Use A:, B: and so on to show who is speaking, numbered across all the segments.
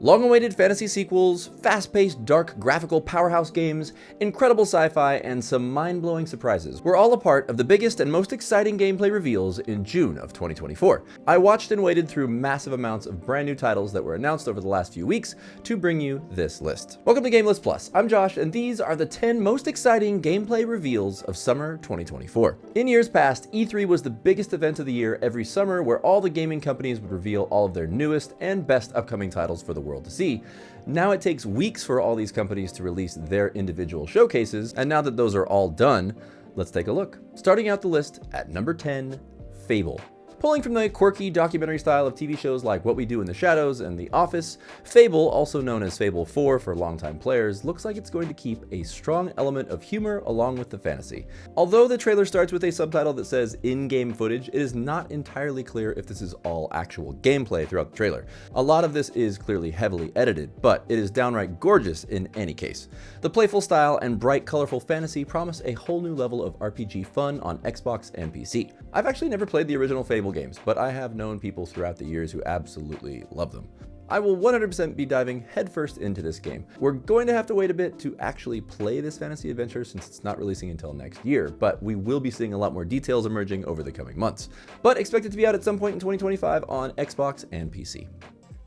A: Long-awaited fantasy sequels, fast-paced dark graphical powerhouse games, incredible sci-fi, and some mind-blowing surprises were all a part of the biggest and most exciting gameplay reveals in June of 2024. I watched and waded through massive amounts of brand new titles that were announced over the last few weeks to bring you this list. Welcome to GameList Plus. I'm Josh, and these are the 10 most exciting gameplay reveals of summer 2024. In years past, E3 was the biggest event of the year every summer, where all the gaming companies would reveal all of their newest and best upcoming titles for the world to see. Now it takes weeks for all these companies to release their individual showcases, and now that those are all done, let's take a look. Starting out the list at number 10, Fable. Pulling from the quirky documentary style of TV shows like What We Do in the Shadows and The Office, Fable, also known as Fable 4 for longtime players, looks like it's going to keep a strong element of humor along with the fantasy. Although the trailer starts with a subtitle that says in-game footage, it is not entirely clear if this is all actual gameplay throughout the trailer. A lot of this is clearly heavily edited, but it is downright gorgeous in any case. The playful style and bright, colorful fantasy promise a whole new level of RPG fun on Xbox and PC. I've actually never played the original Fable games, but I have known people throughout the years who absolutely love them. I will 100% be diving headfirst into this game. We're going to have to wait a bit to actually play this fantasy adventure since it's not releasing until next year, but we will be seeing a lot more details emerging over the coming months. But expect it to be out at some point in 2025 on Xbox and PC.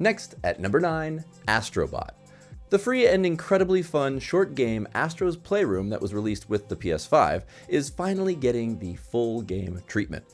A: Next, at number 9, Astro Bot. The free and incredibly fun short game Astro's Playroom that was released with the PS5 is finally getting the full game treatment.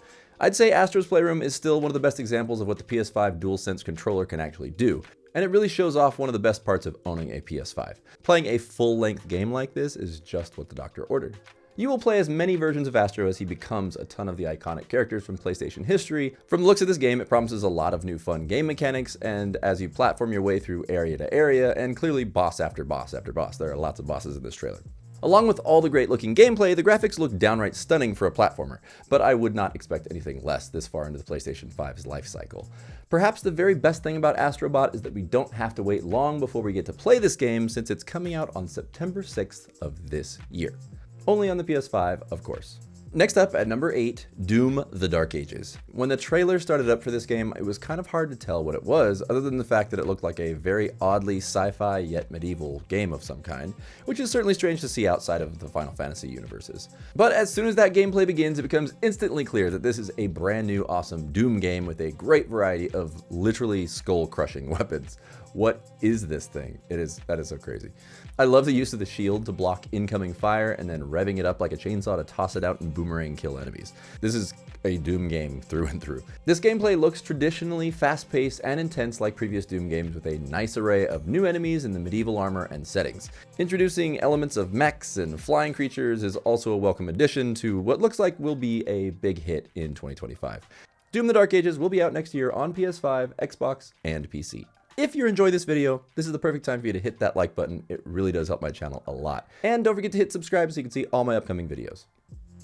A: I'd say Astro's Playroom is still one of the best examples of what the PS5 DualSense controller can actually do, and it really shows off one of the best parts of owning a PS5. Playing a full-length game like this is just what the doctor ordered. You will play as many versions of Astro as he becomes a ton of the iconic characters from PlayStation history. From the looks of this game, it promises a lot of new fun game mechanics, and as you platform your way through area to area, and clearly boss after boss after boss. There are lots of bosses in this trailer. Along with all the great looking gameplay, the graphics look downright stunning for a platformer, but I would not expect anything less this far into the PlayStation 5's life cycle. Perhaps the very best thing about Astro Bot is that we don't have to wait long before we get to play this game, since it's coming out on September 6th of this year. Only on the PS5, of course. Next up at number 8, Doom: The Dark Ages. When the trailer started up for this game, it was kind of hard to tell what it was, other than the fact that it looked like a very oddly sci-fi yet medieval game of some kind, which is certainly strange to see outside of the Final Fantasy universes. But as soon as that gameplay begins, it becomes instantly clear that this is a brand new awesome Doom game with a great variety of literally skull-crushing weapons. What is this thing? That is so crazy. I love the use of the shield to block incoming fire and then revving it up like a chainsaw to toss it out and boomerang kill enemies. This is a Doom game through and through. This gameplay looks traditionally fast-paced and intense like previous Doom games, with a nice array of new enemies in the medieval armor and settings. Introducing elements of mechs and flying creatures is also a welcome addition to what looks like will be a big hit in 2025. Doom: The Dark Ages will be out next year on PS5, Xbox, and PC. If you enjoyed this video, this is the perfect time for you to hit that like button. It really does help my channel a lot. And don't forget to hit subscribe so you can see all my upcoming videos.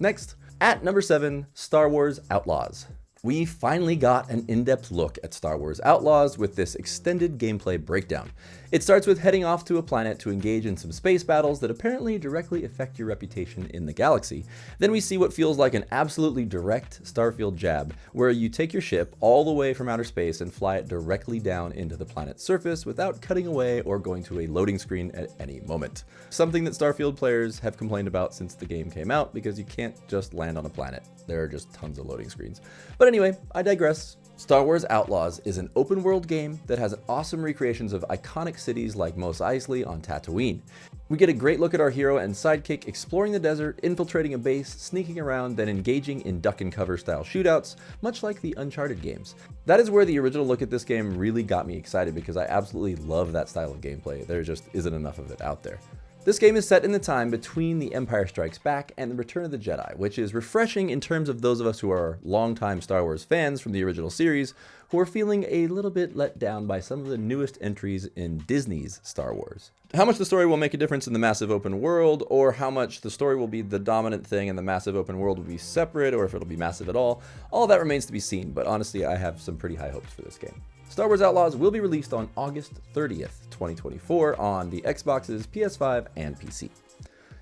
A: Next, at number 7, Star Wars Outlaws. We finally got an in-depth look at Star Wars Outlaws with this extended gameplay breakdown. It starts with heading off to a planet to engage in some space battles that apparently directly affect your reputation in the galaxy. Then we see what feels like an absolutely direct Starfield jab, where you take your ship all the way from outer space and fly it directly down into the planet's surface without cutting away or going to a loading screen at any moment. Something that Starfield players have complained about since the game came out, because you can't just land on a planet. There are just tons of loading screens. But anyway, I digress. Star Wars Outlaws is an open world game that has awesome recreations of iconic cities like Mos Eisley on Tatooine. We get a great look at our hero and sidekick exploring the desert, infiltrating a base, sneaking around, then engaging in duck and cover style shootouts, much like the Uncharted games. That is where the original look at this game really got me excited, because I absolutely love that style of gameplay. There just isn't enough of it out there. This game is set in the time between The Empire Strikes Back and The Return of the Jedi, which is refreshing in terms of those of us who are longtime Star Wars fans from the original series, who are feeling a little bit let down by some of the newest entries in Disney's Star Wars. How much the story will make a difference in the massive open world, or how much the story will be the dominant thing and the massive open world will be separate, or if it'll be massive at all of that remains to be seen, but honestly, I have some pretty high hopes for this game. Star Wars Outlaws will be released on August 30th, 2024 on the Xboxes, PS5, and PC.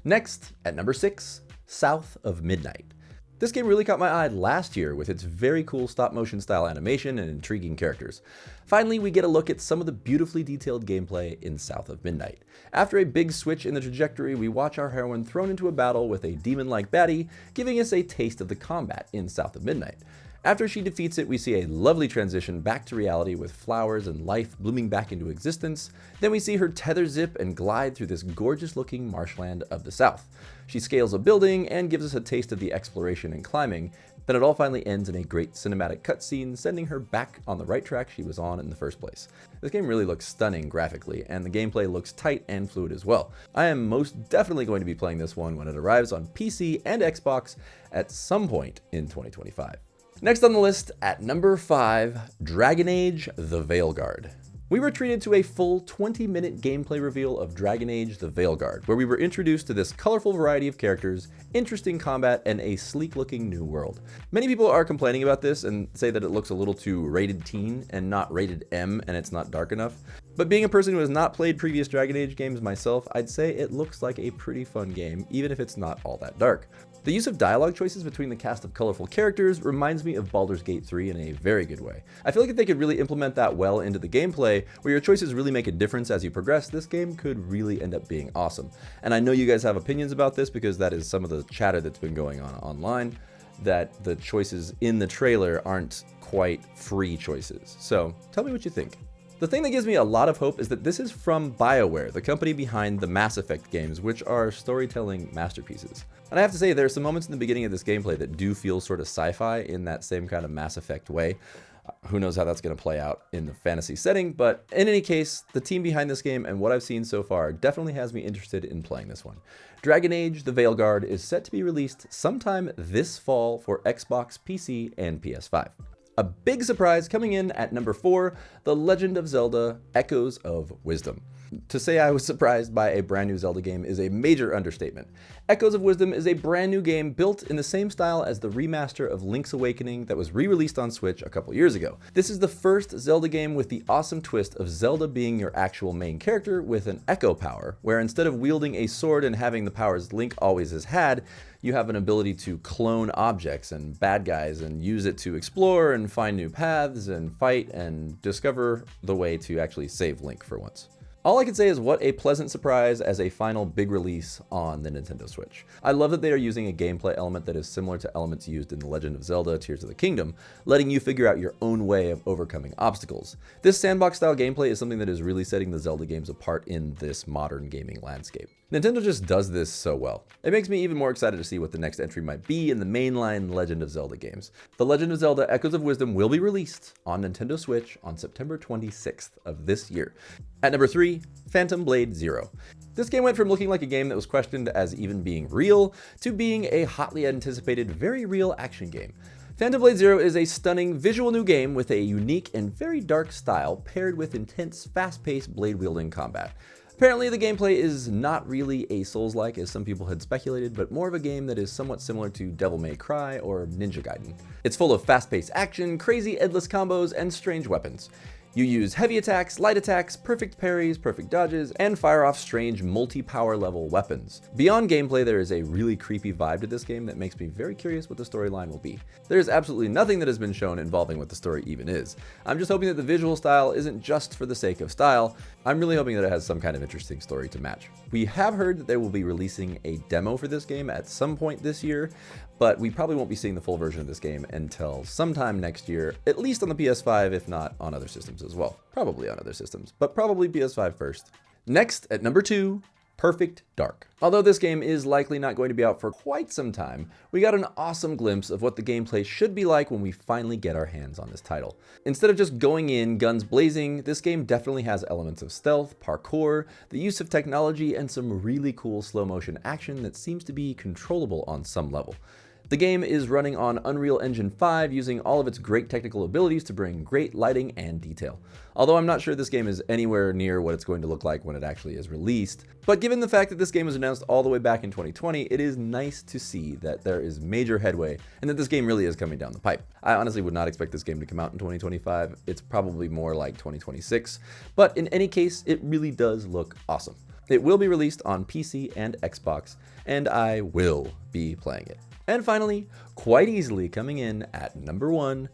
A: Next, at number 6, South of Midnight. This game really caught my eye last year with its very cool stop-motion style animation and intriguing characters. Finally, we get a look at some of the beautifully detailed gameplay in South of Midnight. After a big switch in the trajectory, we watch our heroine thrown into a battle with a demon-like baddie, giving us a taste of the combat in South of Midnight. After she defeats it, we see a lovely transition back to reality with flowers and life blooming back into existence. Then we see her tether zip and glide through this gorgeous looking marshland of the south. She scales a building and gives us a taste of the exploration and climbing. Then it all finally ends in a great cinematic cutscene, sending her back on the right track she was on in the first place. This game really looks stunning graphically, and the gameplay looks tight and fluid as well. I am most definitely going to be playing this one when it arrives on PC and Xbox at some point in 2025. Next on the list, at number 5, Dragon Age: The Veilguard. We were treated to a full 20-minute gameplay reveal of Dragon Age: The Veilguard, where we were introduced to this colorful variety of characters, interesting combat, and a sleek-looking new world. Many people are complaining about this and say that it looks a little too rated teen and not rated M, and it's not dark enough. But being a person who has not played previous Dragon Age games myself, I'd say it looks like a pretty fun game, even if it's not all that dark. The use of dialogue choices between the cast of colorful characters reminds me of Baldur's Gate 3 in a very good way. I feel like if they could really implement that well into the gameplay, where your choices really make a difference as you progress, this game could really end up being awesome. And I know you guys have opinions about this because that is some of the chatter that's been going on online, that the choices in the trailer aren't quite free choices. So tell me what you think. The thing that gives me a lot of hope is that this is from BioWare, the company behind the Mass Effect games, which are storytelling masterpieces. And I have to say, there are some moments in the beginning of this gameplay that do feel sort of sci-fi in that same kind of Mass Effect way. Who knows how that's going to play out in the fantasy setting, but in any case, the team behind this game and what I've seen so far definitely has me interested in playing this one. Dragon Age: The Veilguard is set to be released sometime this fall for Xbox, PC, and PS5. A big surprise coming in at number 4, The Legend of Zelda: Echoes of Wisdom. To say I was surprised by a brand new Zelda game is a major understatement. Echoes of Wisdom is a brand new game built in the same style as the remaster of Link's Awakening that was re-released on Switch a couple years ago. This is the first Zelda game with the awesome twist of Zelda being your actual main character with an echo power, where instead of wielding a sword and having the powers Link always has had, you have an ability to clone objects and bad guys and use it to explore and find new paths and fight and discover the way to actually save Link for once. All I can say is what a pleasant surprise as a final big release on the Nintendo Switch. I love that they are using a gameplay element that is similar to elements used in The Legend of Zelda: Tears of the Kingdom, letting you figure out your own way of overcoming obstacles. This sandbox-style gameplay is something that is really setting the Zelda games apart in this modern gaming landscape. Nintendo just does this so well. It makes me even more excited to see what the next entry might be in the mainline Legend of Zelda games. The Legend of Zelda: Echoes of Wisdom will be released on Nintendo Switch on September 26th of this year. At number 3, Phantom Blade Zero. This game went from looking like a game that was questioned as even being real to being a hotly anticipated, very real action game. Phantom Blade Zero is a stunning visual new game with a unique and very dark style paired with intense, fast-paced blade-wielding combat. Apparently, the gameplay is not really a Souls-like as some people had speculated, but more of a game that is somewhat similar to Devil May Cry or Ninja Gaiden. It's full of fast-paced action, crazy endless combos, and strange weapons. You use heavy attacks, light attacks, perfect parries, perfect dodges, and fire off strange multi-power level weapons. Beyond gameplay, there is a really creepy vibe to this game that makes me very curious what the storyline will be. There is absolutely nothing that has been shown involving what the story even is. I'm just hoping that the visual style isn't just for the sake of style. I'm really hoping that it has some kind of interesting story to match. We have heard that they will be releasing a demo for this game at some point this year, but we probably won't be seeing the full version of this game until sometime next year, at least on the PS5, if not on other systems as well. Probably on other systems, but probably PS5 first. Next, at number 2, Perfect Dark. Although this game is likely not going to be out for quite some time, we got an awesome glimpse of what the gameplay should be like when we finally get our hands on this title. Instead of just going in guns blazing, this game definitely has elements of stealth, parkour, the use of technology, and some really cool slow motion action that seems to be controllable on some level. The game is running on Unreal Engine 5 using all of its great technical abilities to bring great lighting and detail. Although I'm not sure this game is anywhere near what it's going to look like when it actually is released. But given the fact that this game was announced all the way back in 2020, it is nice to see that there is major headway and that this game really is coming down the pipe. I honestly would not expect this game to come out in 2025. It's probably more like 2026. But in any case, it really does look awesome. It will be released on PC and Xbox, and I will be playing it. And finally, quite easily coming in at number 1,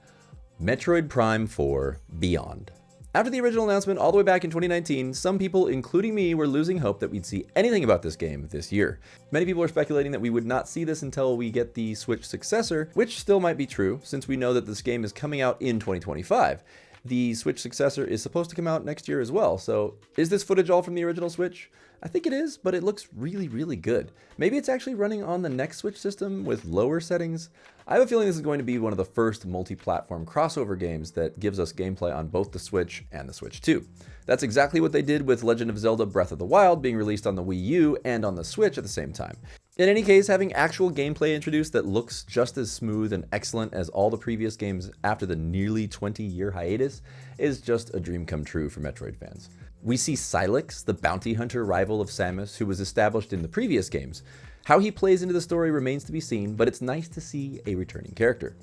A: Metroid Prime 4 Beyond. After the original announcement all the way back in 2019, some people, including me, were losing hope that we'd see anything about this game this year. Many people are speculating that we would not see this until we get the Switch successor, which still might be true, since we know that this game is coming out in 2025. The Switch successor is supposed to come out next year as well, so is this footage all from the original Switch? I think it is, but it looks really, really good. Maybe it's actually running on the next Switch system with lower settings. I have a feeling this is going to be one of the first multi-platform crossover games that gives us gameplay on both the Switch and the Switch 2. That's exactly what they did with Legend of Zelda Breath of the Wild being released on the Wii U and on the Switch at the same time. In any case, having actual gameplay introduced that looks just as smooth and excellent as all the previous games after the nearly 20-year hiatus is just a dream come true for Metroid fans. We see Sylix, the bounty hunter rival of Samus, who was established in the previous games. How he plays into the story remains to be seen, but it's nice to see a returning character.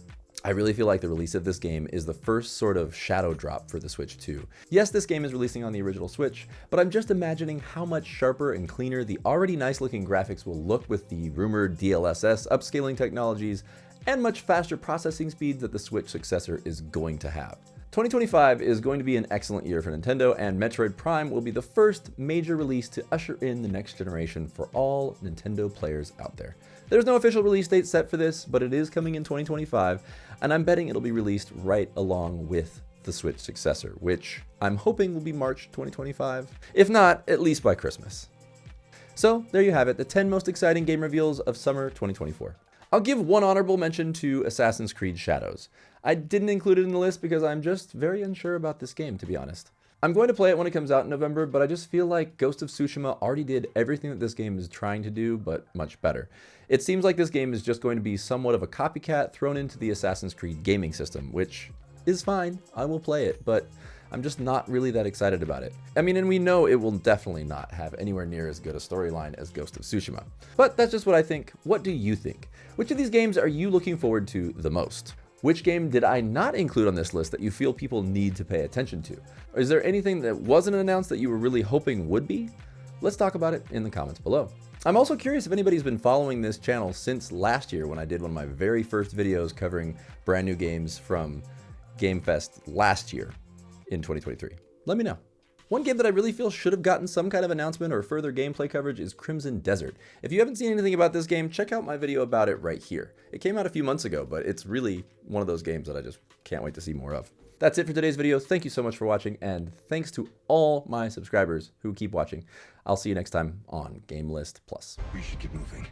A: I really feel like the release of this game is the first sort of shadow drop for the Switch 2. Yes, this game is releasing on the original Switch, but I'm just imagining how much sharper and cleaner the already nice looking graphics will look with the rumored DLSS upscaling technologies and much faster processing speeds that the Switch successor is going to have. 2025 is going to be an excellent year for Nintendo, and Metroid Prime will be the first major release to usher in the next generation for all Nintendo players out there. There's no official release date set for this, but it is coming in 2025, and I'm betting it'll be released right along with the Switch successor, which I'm hoping will be March 2025, if not, at least by Christmas. So there you have it, the 10 most exciting game reveals of summer 2024. I'll give one honorable mention to Assassin's Creed Shadows. I didn't include it in the list because I'm just very unsure about this game, to be honest. I'm going to play it when it comes out in November, but I just feel like Ghost of Tsushima already did everything that this game is trying to do, but much better. It seems like this game is just going to be somewhat of a copycat thrown into the Assassin's Creed gaming system, which is fine, I will play it, but I'm just not really that excited about it. I mean, and we know it will definitely not have anywhere near as good a storyline as Ghost of Tsushima. But that's just what I think. What do you think? Which of these games are you looking forward to the most? Which game did I not include on this list that you feel people need to pay attention to? Or is there anything that wasn't announced that you were really hoping would be? Let's talk about it in the comments below. I'm also curious if anybody's been following this channel since last year when I did one of my very first videos covering brand new games from Game Fest last year in 2023. Let me know. One game that I really feel should have gotten some kind of announcement or further gameplay coverage is Crimson Desert. If you haven't seen anything about this game, check out my video about it right here. It came out a few months ago, but it's really one of those games that I just can't wait to see more of. That's it for today's video. Thank you so much for watching, and thanks to all my subscribers who keep watching. I'll see you next time on GameList Plus.
B: We should get moving.